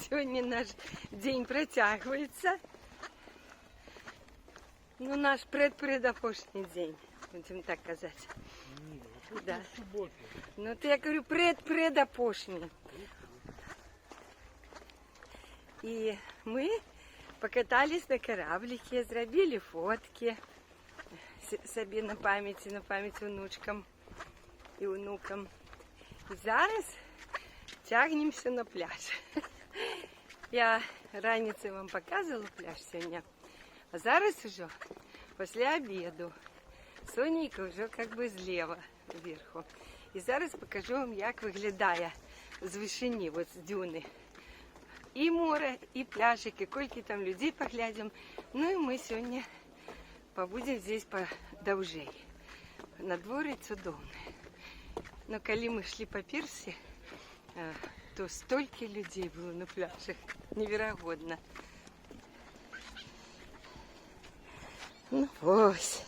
Сегодня наш день протягивается. Ну, наш предпредопошний день, будем так казать. Да. Ну, то я говорю предпредопошний. И мы покатались на кораблике, зробили фотки собі на пам'ять внучкам і внукам. І зараз тягнемся на пляж. Я раніцей вам показывала пляж сьогодні, а зараз уже після обіду. Сонечко вже как бы зліва вверху. І зараз покажу вам, як виглядає з вишині, от з дюни. І море, і пляжик, і кольки там людей поглядим. Ну і ми сьогодні побудем здесь подовжей. На дворі чудовне. Но коли ми йшли по пірсі, то столько людей було на пляжах. Невероятно. Ну ось,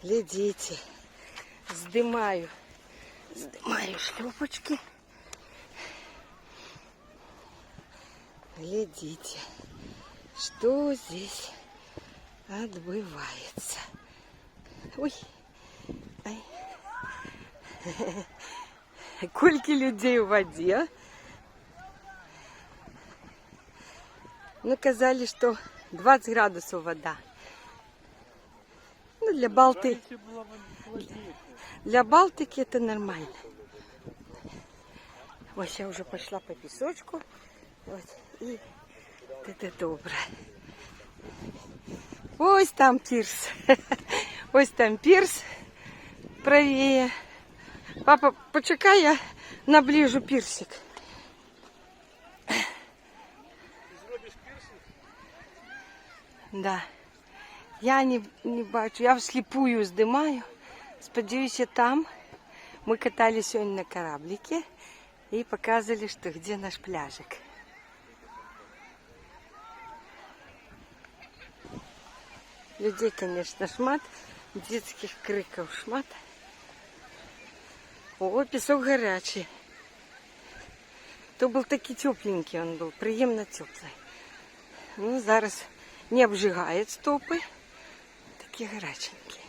глядите, здымаю шлепочки. Глядите, что здесь отбывается. Ой, ай. Кольки людей в воде. Ну, казали, что 20 градусов вода. Ну, для Балтики это нормально. Вот я уже пошла по песочку. Вот, и это добре. Ось там пирс. Ось там пирс правее. Папа, почекай, я наближу пирсик. Да. Я не бачу, я вслепую здимаю. Сподіваюся, там мы катались сегодня на кораблике и показывали, что где наш пляжик. Людей, конечно, шмат, детских криков шмат. О, песок горячий. То был такий тепленький, он был, приємно теплый. Ну, зараз не обжигает стопы, такие горяченькие.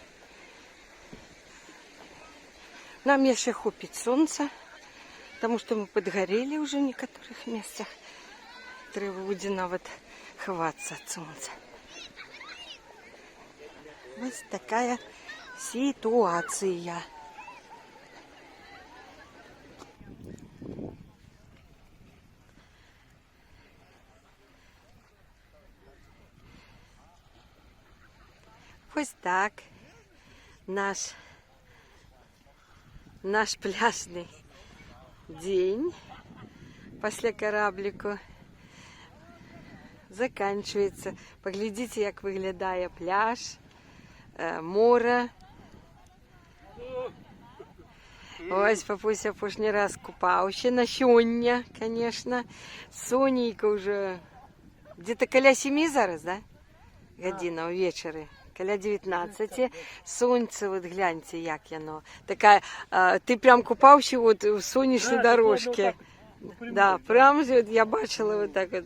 Нам еще хопить солнца, потому что мы подгорели уже в некоторых местах. Треба буде навіть ховатися від сонця. Ось така ситуація. Ось так наш пляжный день после кораблику заканчивается. Поглядите, як виглядає пляж, море. Ось папуся пошний раз купався на сьогодні, конечно. Сонейка вже где-то коля 7 зараз, да? Година увечері. Коля 19. Сонце, от гляньте, як воно. Така, ти прям купався от в сонячній дорожці. Да, прям я бачила вот так вот,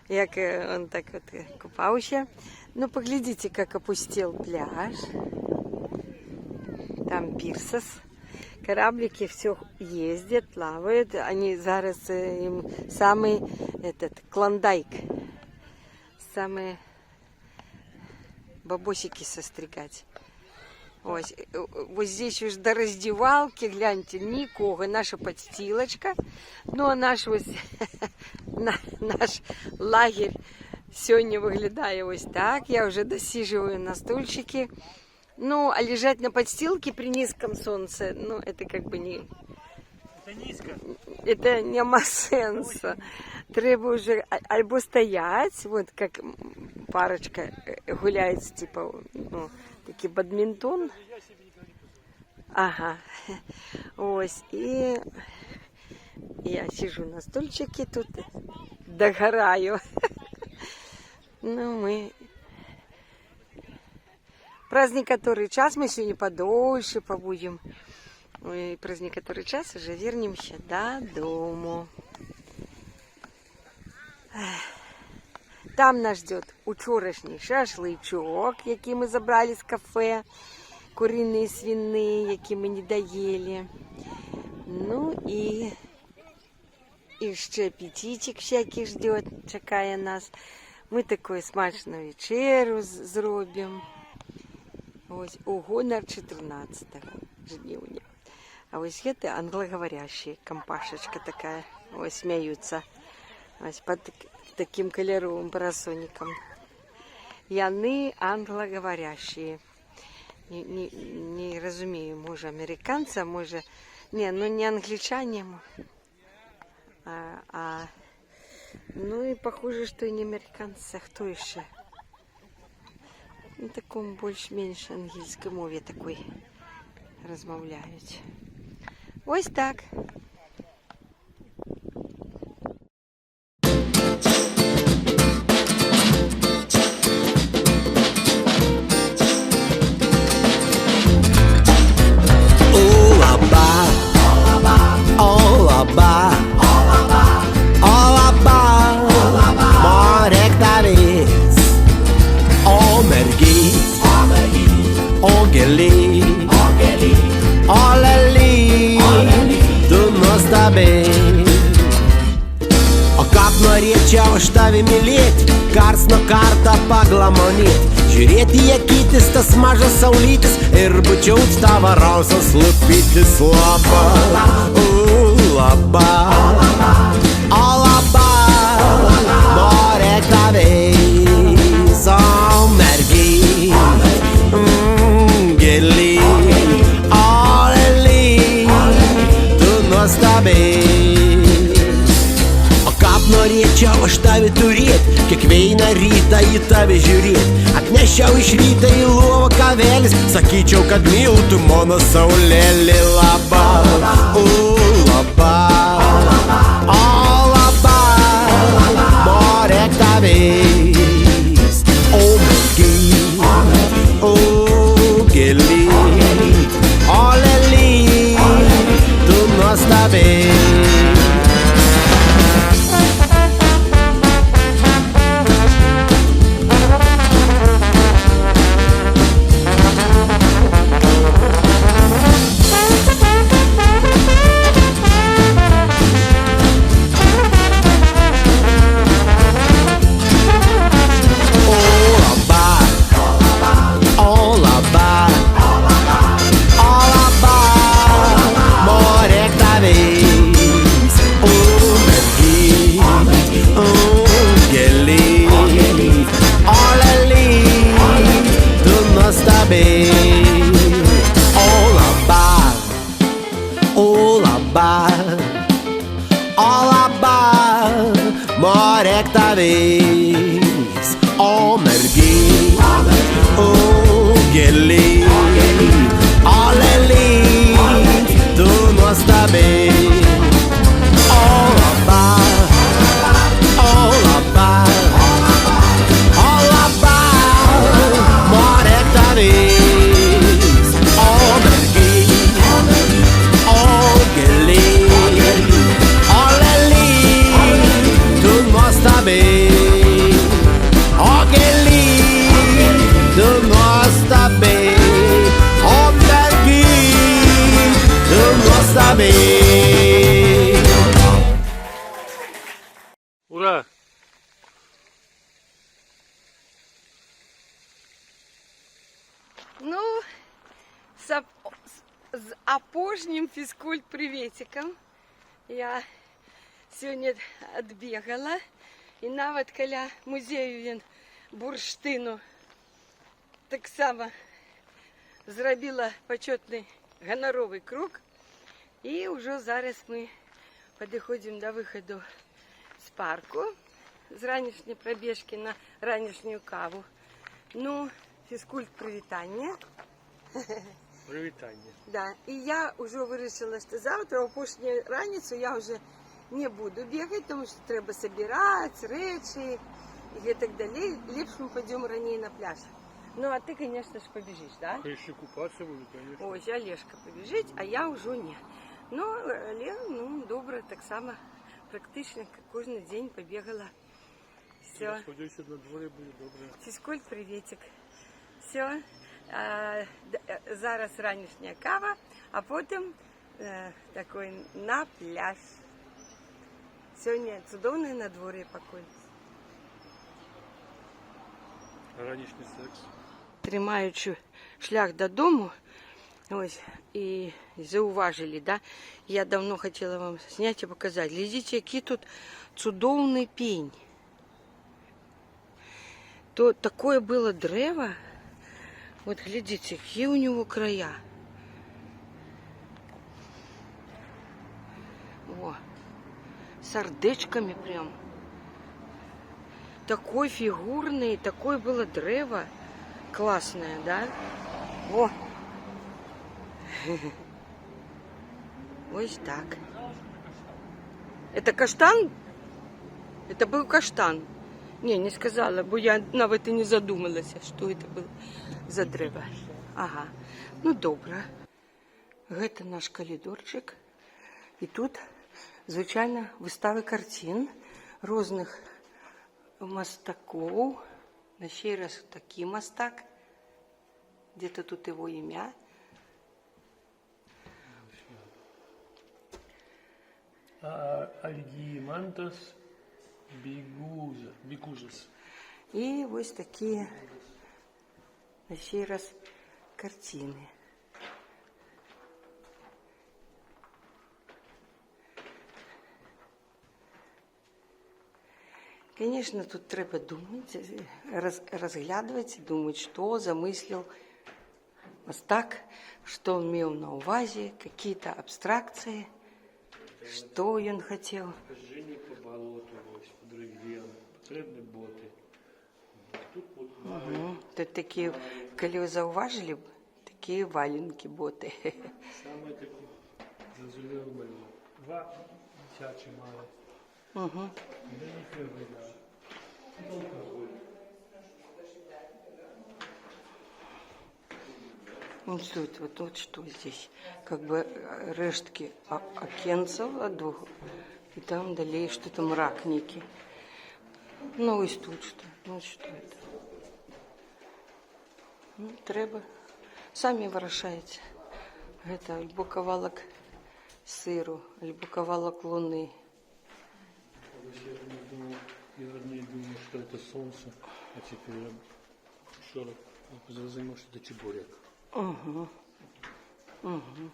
як он так вот купався. Ну, поглядите, как опустел пляж. Там пирсос. Кораблики все ездят, плавают. Они зараз им самый этот клондайк. Самые бабосики состригать. Ось, вот здесь уж до раздевалки, гляньте, никого. Наша подстилочка. Ну, а наш ось, наш лагерь сегодня выглядає ось так. Я уже досиживаю на стульчике. Ну, а лежать на подстилке при низком солнце, ну, это как бы не... Это низко. Это нема сенса. Треба уже альбо стоять, вот как парочка гуляет, типа, ну, такий бадминтон. Ага. Ось, и я сижу на стульчике тут, догораю. Ну, мы... Праздник который час, мы сегодня подольше побудем. И праздник который час, уже вернемся додому. Там нас ждет учорашній шашличок, який ми забрали з кафе. Курині, свині, які ми не доїли. Ну і ще апетитик всякий ждет, чекає нас. Ми таку смачну вечерю зробимо. Ось у гонор 14-го жнивня. А ось це англоговорящие, компашечка такая. Ось смеются. Ось под таким кольоровым парасоником. Яны англоговорящие. Не разумею, може американця, може... Не, ну не англичане. Ну и похоже, что и не американцы, а кто еще? На такому більш-менш англійській мові такой розмовляють. Ось так. O kaip norėčiau aš tavį mylėti, kars nuo karto paglamonėti, žiūrėti į akytis tas mažas saulytis ir bučiaut tavo rausas lupytis laba, laba, o laba, norėk tavęs, o mergy, gėly, o lely, tu nuostabiai. Norėčiau aš tavį turėt, kiekvieną rytą į tavį žiūrėt. Atnešiau iš rytą į lovą kavelis, sakyčiau, kad myliu tu mano saulėlį. Laba, laba, o laba, norėk tavęs, o mergy, o gėly, o lely, tu nuostabiai. Norėk tavęs, o mergy, o gėly, o lely, tu nuostabiai. O laba, o laba, o laba, norėk tavęs, o mergy, o gėly, o lely, tu nuostabiai. O gėly, tu nuostabiai. O mergy, tu nuostabiai. Ура! Ну, з апошнім фізкульт-приветиком я сьогодні відбігала. І навіть каля музею бурштину так само зробила почетний гоноровий круг. І вже зараз ми підходимо до виходу з парку, з ранішньої пробіжки на ранішню каву. Ну, фізкульт-привітання. Привітання. Да. І я вже вирішила, що завтра, опошню раніцю, я вже не буду бегать, потому что треба собирать речи и так далее. Лепше мы пойдем ранее на пляж. Ну, а ты, конечно же, побежишь, да? Я ще купатися буду, конечно. Ось, Олежка побежить, а я уже не. Ну, Олег, ну, добре, так само, практично, как кожен день побегала Все. Сподіваюся, на дворі буде добре. Фізкульт, приветик. Все. Зараз ранішня кава, а потім такий на пляж. Сьогодні чудовне надвор'я покой. Ранішній секс. Тримаючи шлях додому, ось, і зауважили, да? Я давно хотіла вам зняти і показати. Глядите, який тут чудовний пень. То такое было древо. Вот глядите, какие у него края. О, сердечками прям. Такой фигурный, такое было древо. Классное, да? О! Вот так. Это каштан? Это был каштан. Не сказала, бо я навіть і не задумалася, що це було за дерево. Ага, ну добре. Це наш коридорчик. І тут, звичайно, вистави картин різних мастаків. На ще раз такий мастак. Где-то тут його ім'я. Альгімантас бігужас. І ось такі, на ще раз, картини. Конечно, тут треба думати, розглядувати, думати, що замислив мастак, що він мав на увазі, якісь абстракції, що він хотів. Хождення по болоту, ось, по дерев'ям, потрібні боти. Тут от Угу. Тут такі, коли ви зауважили, такі валенки боти. саме такі зазулювали. Два дитячі мали. Угу. Де їх виглядає? Вот тут, вот что здесь, как бы рештки окенцев от двух, и там далее что-то мрак некий. Ну, ось тут что, ну что это? Ну, треба, самі вирішайте. Это альбо кавалок сиру, альбо кавалок луни. Я одне думал, что это солнце, а теперь я вчера зрозумів, що це чебурек. Угу. Угу.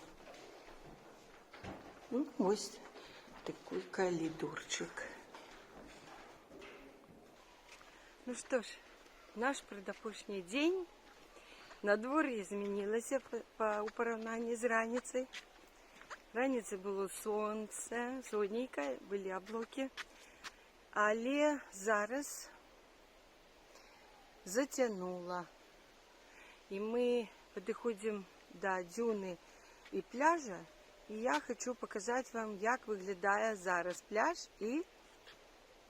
Ну, ось такий коридорчик. Ну что ж, наш предыдущий день. Надвор'я змінилося у порівнянні з раніцею. Раніцею було сонце, сонечко, були облаки. Але зараз затягнуло. І ми підходимо до дюни і пляжа. І я хочу показати вам, як виглядає зараз пляж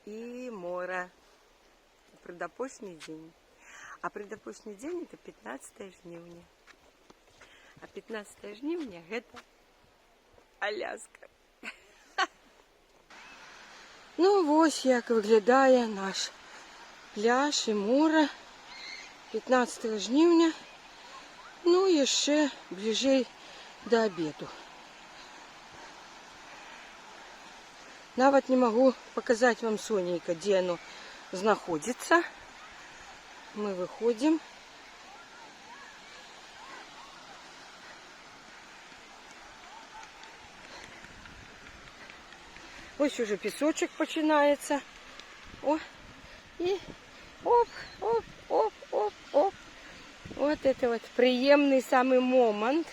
і море у предыдущий день. А предыдущий день это 15 жнивня. А 15 жнивня это Аляска. Ну ось як виглядає наш пляж і море 15 жнивня. Ну і ще ближче до обіду. Навіть не можу показати вам сонечко, де воно знаходиться. Мы выходим. Ось уже песочек починается. О, и оп, оп, оп, оп, оп. Вот это вот приемный самый момент.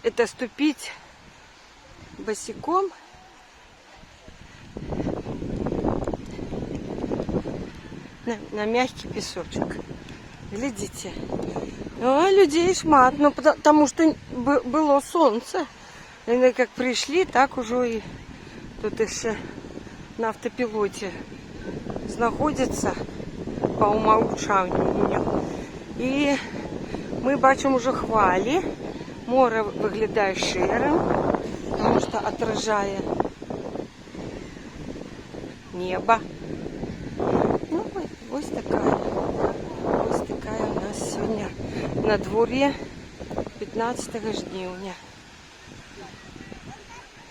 Это ступить босиком. На мягкий песочек. Глядите. О, людей шмат, ну, потому что было солнце. И как пришли, так уже и тут еще на автопилоте знаходится по умолчанию. И мы бачим уже хвали. Море выглядает ширым, потому что отражает небо. На дворі 15 жнивня.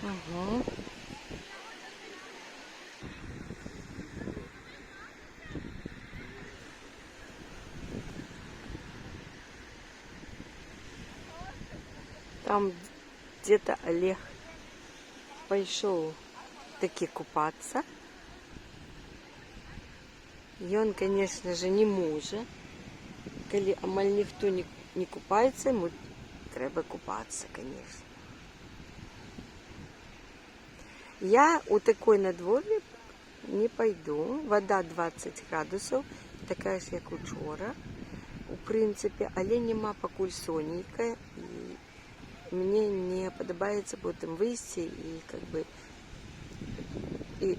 Угу. Там где-то Олег пошел таки купаться. И он, конечно же, не может. Коли амаль ніхто не купається, йому треба купатися, конечно. Я у такой надвор'ї не пойду. Вода 20 градусів, така ж, як учора. У принципі, але нема покуль сонненька. І мені не подобається потім вийти і, как бы, і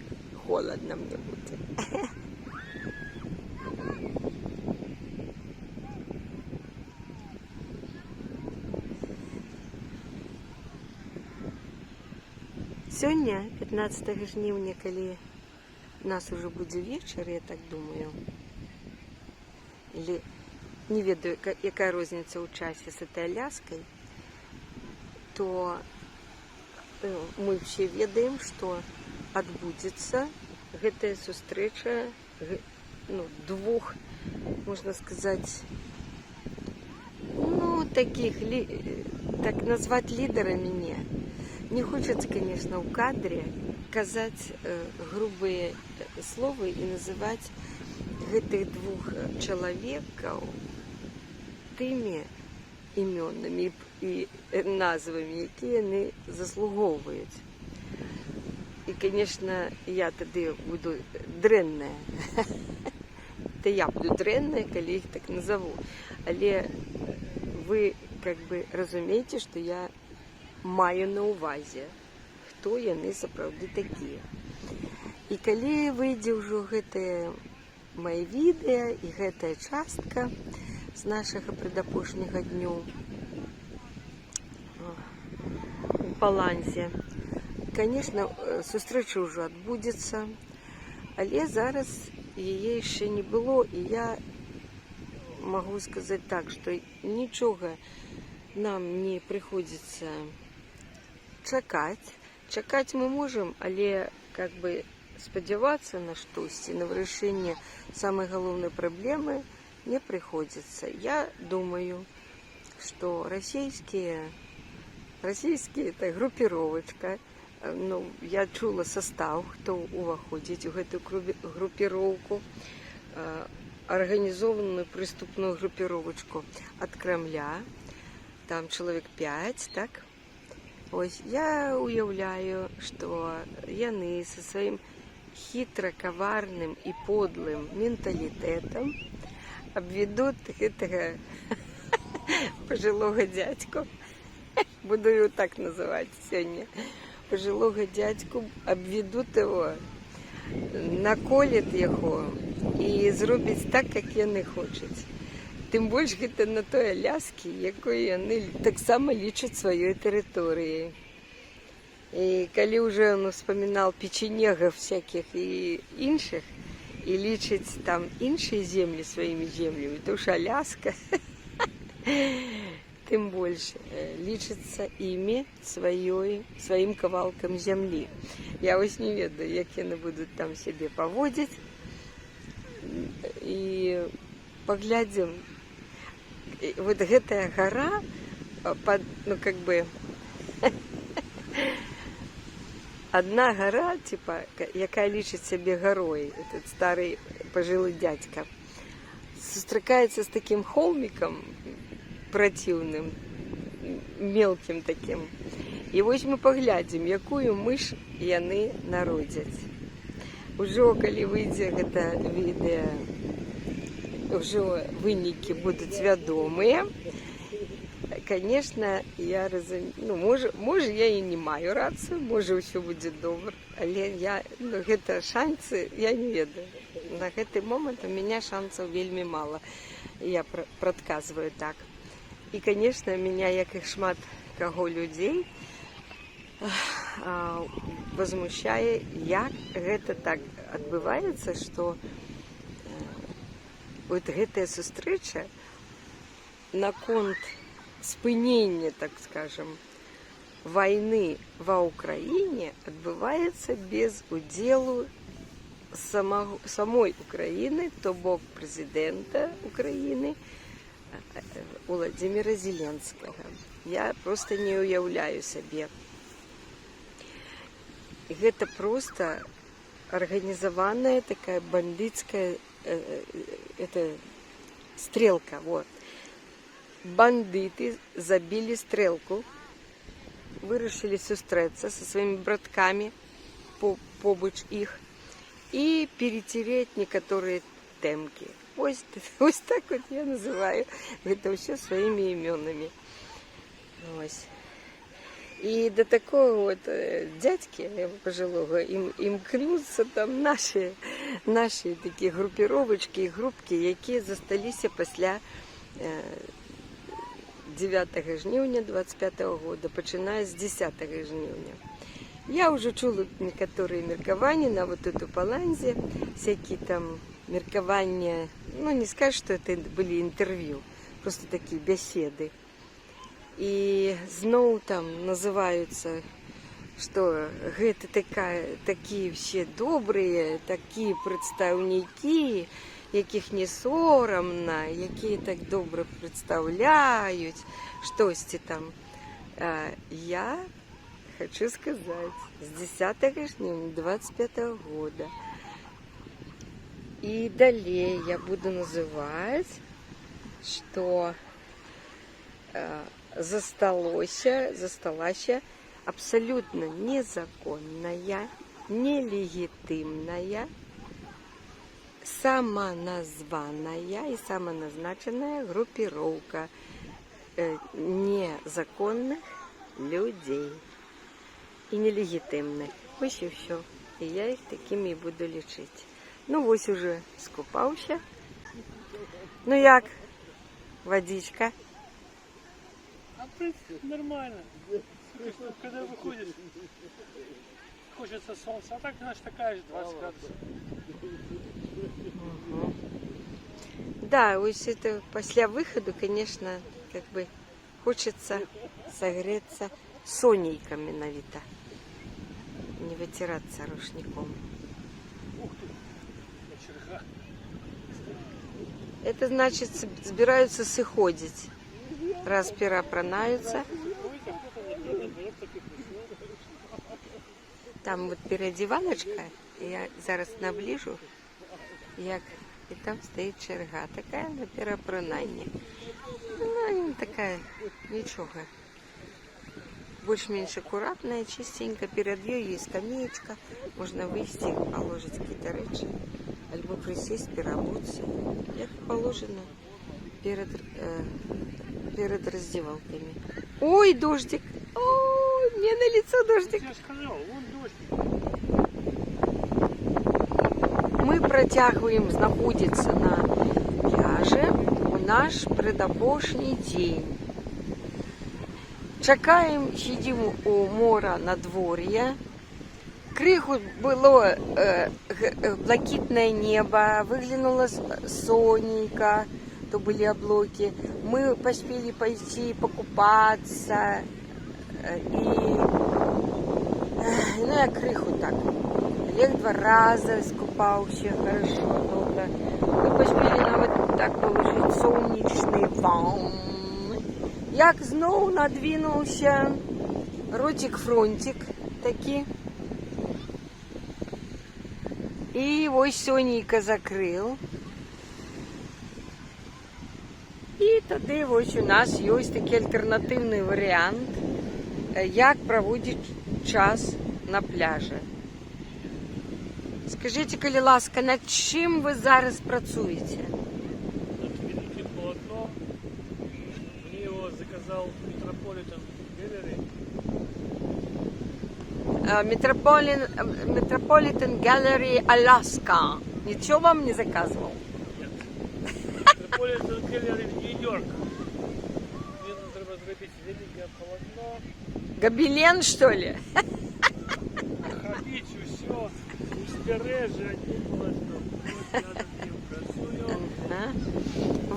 холодно мені буде. Сёння, 15 жнівня, коли у нас уже буде вечір, я так думаю, или не ведаю, яка розниця у часі з этой Аляской, то мы все ведаем, что отбудется гэтая сустрэча двух, можно сказать, таких, так назвать лидерами не хочется, конечно, в кадре казать грубые слова и называть гэтых двух человеков теми именами и назвами, якія яны заслуговуюць. И, конечно, я тогда буду дрэнная. Это я буду дрэнная, коли их так назову. Але вы, как бы, разумеете, что я маю на увазе, хто яны сапраўды такія. І калі выйдзе ўжо гэтае мае відэа і гэтая частка з нашага предапошняга дню у Паланзе, конечно, сустрэча ўжо адбудзецца, але зараз яе яшчэ не было, і я могу сказаць так, што нічога нам не прыходзіцца чакаць. Чакаць мы можам, але как бы спадзявацца на штосьці, на вырашэнне самай галоўнай праблемы не прыходзіцца. Я думаю, што расійскія это групіровачка, я чула состав, хто уваходзіць у гэтую групіроўку, арганізованую прыступную групіровачку ад Кремля, там чалавек 5, так? Ось, я уяўляю, што яны са сваім хітра каварным і подлым менталітэтам абведуць гэтага пажылога дзядзьку, буду его так называть сёння, пажылога дзядзьку, абведуць яго, наколят яго і зробяць так, як яны хочуць. Тым больш гэта на той Аляскі, якой яны таксама лічаць сваёй тэрыторыяй. І калі ўжо он успамінаў печенегаў всякіх і іншых, і лічыць там іншыя землі сваімі землямі, то ж Аляска, тым больш лічыцца імі сваім кавалкам зямлі. Я вось не ведаю, як яны будуць там сябе паводзіць. І паглядзім, вот гэтая гора, как бы, одна гора, типа, якая лічыць сябе гарой, этот стары пажылы дядька, сустракаецца з таким холмиком противным, мелким таким. І вось мы паглядзім, якую мыш яны народзяць. Ужо, калі выйдзе гэта відэа, ўжо вынікі будуць вядомыя. Конечно, я разумею, можа я і не маю рацыю, можа ўсё будзе добра, але гэта шансы, я не ведаю. На гэты момант у меня шансаў вельмі мала. Я прадказваю так. І, конечно, меня, як і шмат каго людзей, возмущае, як гэта так адбываецца, што вот гэтая сустрэча на конт спынення, так скажем, войны ва Украине адбываецца без удзелу самой Украины, то бок президента Украины Владимира Зеленского. Я просто не уяўляю сабе. Гэта просто организованная такая бандитская стрелка. Вот. Бандиты забили стрелку, вырашили сустрэцца со своими братками побач іх и перетереть некоторые темки. Ось так вот я называю это все своими именами. Ось. И до такого вот дядьки пожилого імкнуться там наши такі групіровочки і групки, які засталіся після 9 жнівня 25 года, починая с 10 жнівня. Я уже чула некоторые меркования на вот эту Паланзе, всякие там меркования, ну не скажешь, что это были интервью, просто такие беседы. И зноў там называются, что гэта такие все добрые, такие представники, якіх не сорамна, якія так добра представляют, штосьці там. Я хочу сказать, с 10 жнивня 25 года и далее я буду называть, что засталася абсолютно незаконная, нелегитимная, самоназванная и самоназначенная группировка незаконных людей и нелегитимных. Ось и все. И я их такими и буду лечить. Ну, ось уже скупался. Ну, як? Водичка. А в принципе нормально. Когда выходишь, хочется солнца, а так, значит, такая же 20 градусов. Угу. Да, ось это после выхода, конечно, как бы хочется согреться сонейками на вита. Не вытираться рушником. Ух ты, черга. Это значит, собираются сыходить. Раз пера пронаются. Там вот переодевалочка, я зараз наближу, як и там стоит черга, такая на перапрананне. Ну, такая, ничего. Больше-меньше аккуратная, чистенько. Перед ёй есть скамеечка, можно выйти, положить какие-то речи, альбо присесть, переобуться, як положено перед раздевалками. Ой, дождик! Ой, мне на лицо дождик! Я сказал, вон дождь. Мы працягваем знаходзіцца на пляже у наш предапошні дзень. Чакаем, сидим у мора надвор'я. Крыху было блакитное небо, выглянуло сонненько, то были облаки. Мы поспели пойти покупаться. Ну, я крыху так. Олег 2 раза скупался, хорошо, добро. Мы поспели нават так положить солнечный ванн. Як зноў надвинулся ротик-фронтик таки. И вось сонейка закрыл. И тады вось у нас есть таки альтернативный вариант, як проводить час на пляже. Скажите, калі ласка, над чим ви зараз працюєте? Великое полотно. Мне его заказал Metropolitan Gallery. Metropolitan Gallery Alaska. Ничего вам не заказывал? Нет. Metropolitan Gallery в Нью-Йорк. Мне треба зробити велике полотно. Гобелен, что ли? Ходить все. Узбережжя, одним полотном. Вот я над ним працюю.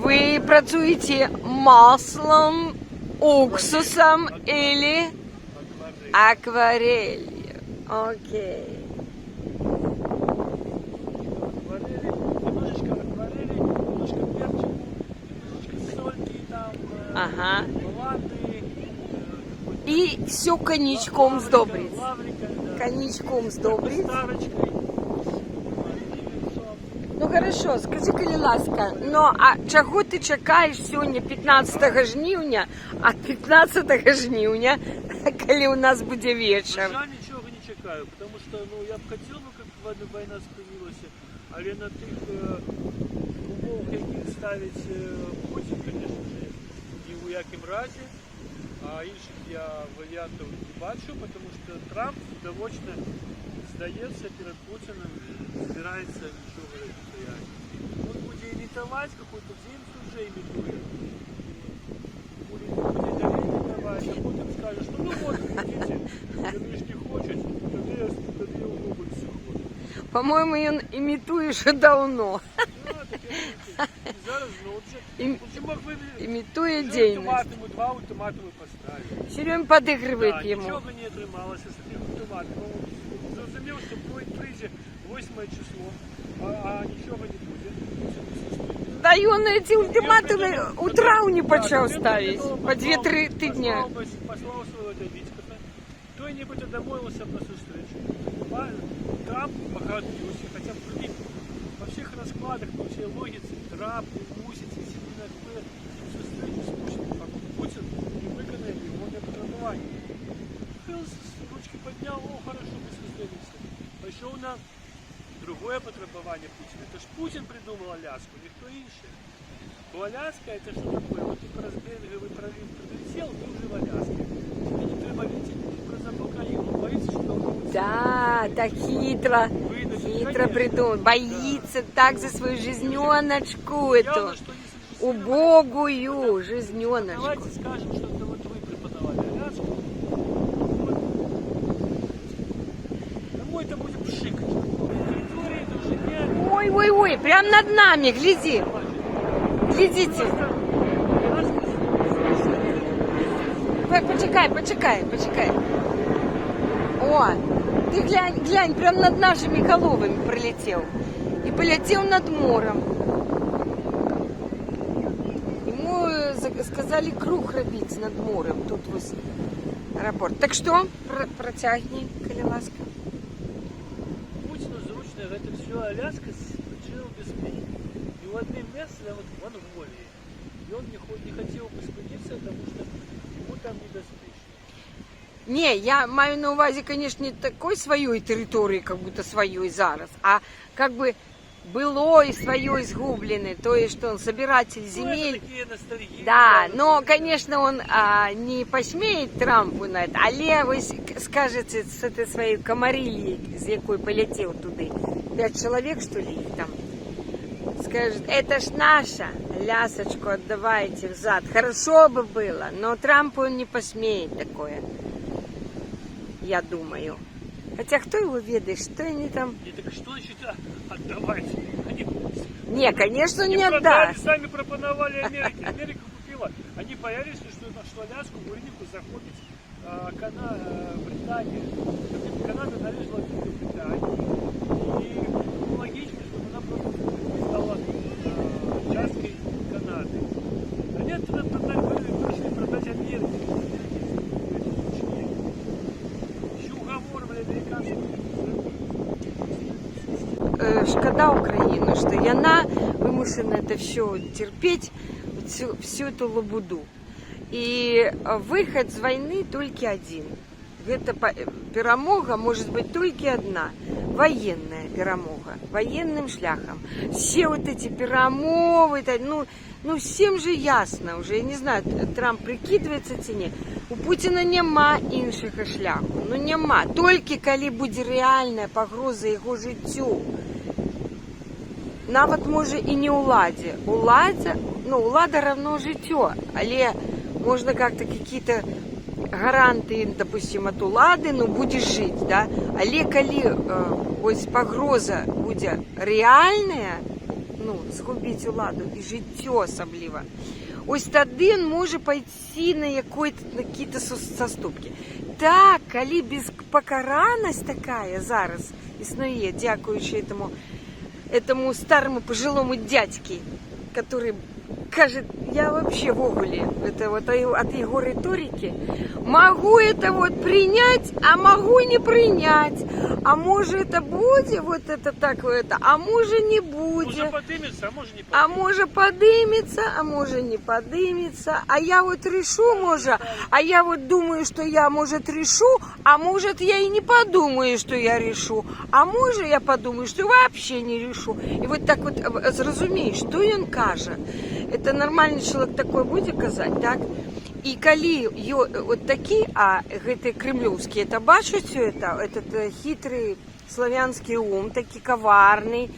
Вы працуете маслом, уксусом или акварелью? Окей. Акварели, немножечко акварели, немножко перчику, немножечко сольки там, Ага. лаванды, И все коньячком сдобрить. лаврика, да, Коньячком сдобрить. ставочкой. Ну хорошо, скажи, коли ласка, ну а чого ти чекаєш сьогодні 15 жнивня, а 15 жнивня, коли у нас буде вечір? Я нічого не чекаю, тому що я б хотів, як війна спинилася, але на тих умовах, які ставить Путін, звісно ж, ні у якому разі, а інших я варіантів не бачу, тому що Трамп довочно здається перед Путіним, збирається нічого не стояти. Він буде імітувати, якусь землю вже імітує. Буде далі імітувати, а потім скаже, що ну от, видите, вони ж не хочуть, тоді його робить все хочуть. По-моєму, він імітує ще давно. І зараз, чому ви Імітує дійсність. два ультиматуми поставили. Все время подыгрывает ему. Нічого не отрималося з цих ультиматумів. Зрозумів, що прийде 8 число, а нічого не буде. Да и он эти ультиматумы у травни почав ставить. По 2-3 тижня. Послав свого Давидька. Кто-нибудь домовился на зустрічу. Трамп погордился, хотя бы во всех раскладах, по всей логике, Трамп мусит идти на встречу с Путиным. А Путин не выполняет его требования. Хилл с ручки поднял, о, хорошо, мы созвонимся. Пошел на другое потребование Путина. Это ж Путин придумал Аляску, никто инше. Бо Аляска это что такое? Вот ты разбеговый пролив прилетел, ты уже в Аляске. Тебе не треба лететь про Украину, боится, что должно быть. Да, так хитро. Хитро придумал. Боится так за свою жизненочку эту. Явно, что если Убогую жизненочку. давайте скажем, что это вот вы преподавали Аляску. Вот. Домой это будет пшикать. Территория это уже не Ой, ой, ой, прям над нами, гляди. Глядите. Почекай. О, ты глянь, прям над нашими головами пролетел. И полетел над морем. Ему сказали круг робить над морем, тут вот аэропорт. Так что, протягни, коли ласка. Путину зручно это все Аляска жил без пени. И в одном месте, вот в Монголии. И он не хотел бы спуститься, потому что ему там небезпечно. Не, я маю на увазі, конечно, не такой своей території, как будто своей зараз, а как бы былой своей сгубленной, то есть, что он собиратель Ну, это земель. такие ностальгии. Да, но, конечно, он не посмеет Трампу на это, але ви скажете з этой своей комарильей, з якої полетів туди, 5 человек, что ли, их там, скажет, это ж наша, лясочку отдавайте взад. Хорошо бы было, но Трампу он не посмеет такое, я думаю. Хотя кто его ведает, что они там... И так что значит отдавать? Они Не, конечно, он не продали, отдаст. сами пропоновали Америке. Америка купила. Они боялись, что Аляску в рынку заходит Британия. Канада належала Британии. И логично, что она просто стала частью Канады. Они оттуда пришли продать Америке. Еще уговаривали американцев. Шкода Украину, что и она вымушена это все терпеть, всю эту лабуду. И выход с войны только один. Это перемога может быть только одна. Военная перемога. Военным шляхом. Все вот эти перемовы, ну всем же ясно уже. Я не знаю, Трамп прикидывается ці ні. У Путіна нема іншого шляху. Ну нема. Тільки коли буде реальна погроза його життю. Навіть може і не уладі. Улада равно життю. Але можна как-то какие-то гаранти, допустим, от улади, ну будеш жити, да? Але коли ось погроза буде реальна, ну, згубіць уладу і жыццё асабліва. Ось тады ён можа пайсці на якія-то саступкі. Так, калі беспакаранасць такая зараз існуе, дзякуючы этому старому пожилому дядьке, который кажет, я вообще в огуле, это вот от его риторики, могу это вот принять, а могу не принять, а может это будет, вот это так, это, а может не будет. Може подымется, а може не подымется. А може подымется, а може не подымется, а я вот решу, може, а я вот думаю, что я, может, решу, а может, я и не подумаю, что я решу, а может, я подумаю, что вообще не решу. И вот так вот зразумеешь, что он каже. Это нормальный человек такой будет казать, так? И коли вот такие, а гэты кремлевские, это бачат все это, этот хитрый славянский ум, такой коварный,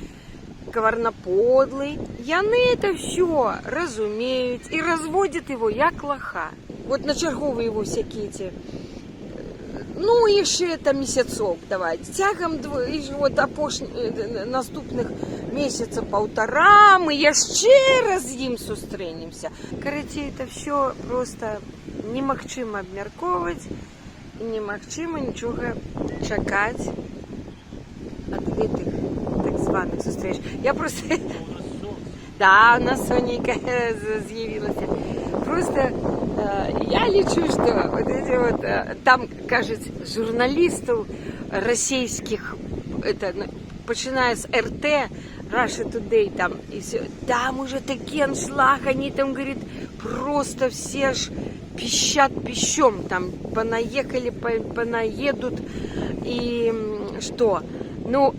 коварноподлый, яны это все разумеют и разводят его як лоха. Вот на черговые его всякие эти, ну, еще это месяцок давайте, тягом вот наступных месяца полтора мы яшчэ раз з ім сустрэнемся. Карацей, это все просто немагчыма абмяркоўваць і немагчыма нічога чакаць ад гэтых так званых сустрэч. Я просто... Да, у нас Сонейка з'явілася. Просто я лічу, что вот эти вот, там, кажется, журналистов российских, это, начиная с РТ, Russia Today, там, и все, там уже такие аншлаг, они там, говорит, просто все ж пищат пищом, там, понаехали, понаедут, и что, ну,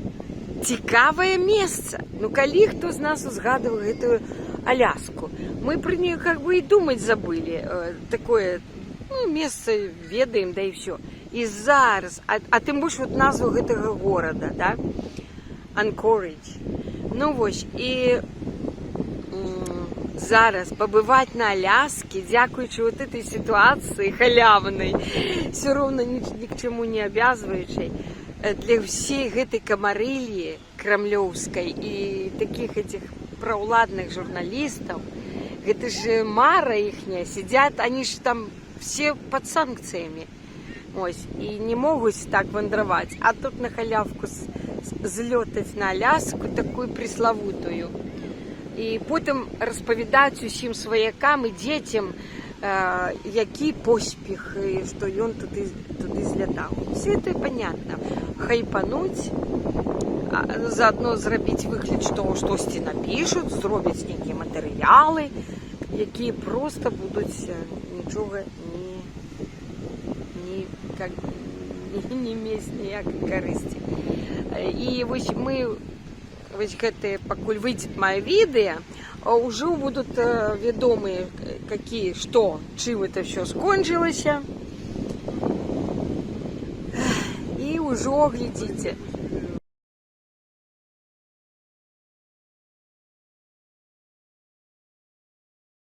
цікавае месца, ну, калі хто з нас узгадывал эту Аляску, мы про нее как бы и думать забыли, такое, ну, место ведаем, да и все, и зараз, а тым больш вот назву гэтага города, да, Анкоридж. Ну вось, і зараз побывать на Аляске, дзякуючы вот этой ситуации халявной, все равно ни к чему не обязывающей, для всей гэтай камарыльи кремлевской и таких этих праўладных журналистов, это же мара ихняя, сидят, они же там все под санкциями, ось, и не могут так вандровать, а тут на халявку злетать на Аляску такую пресловутую. І потім розповідати усім своякам і дітям, який поспіх, і що він туди злітав. Все це понятно. Хайпануть, заодно зробити вигляд, що щось напишуть, зроблять які матеріали, які просто будуть нічого не мець ніякої користі. І ось ми, ось гэты, пакуль выйдет моё відэо, уже будут ведомы, какие, что, чым это все скончилось. И уже, глядите,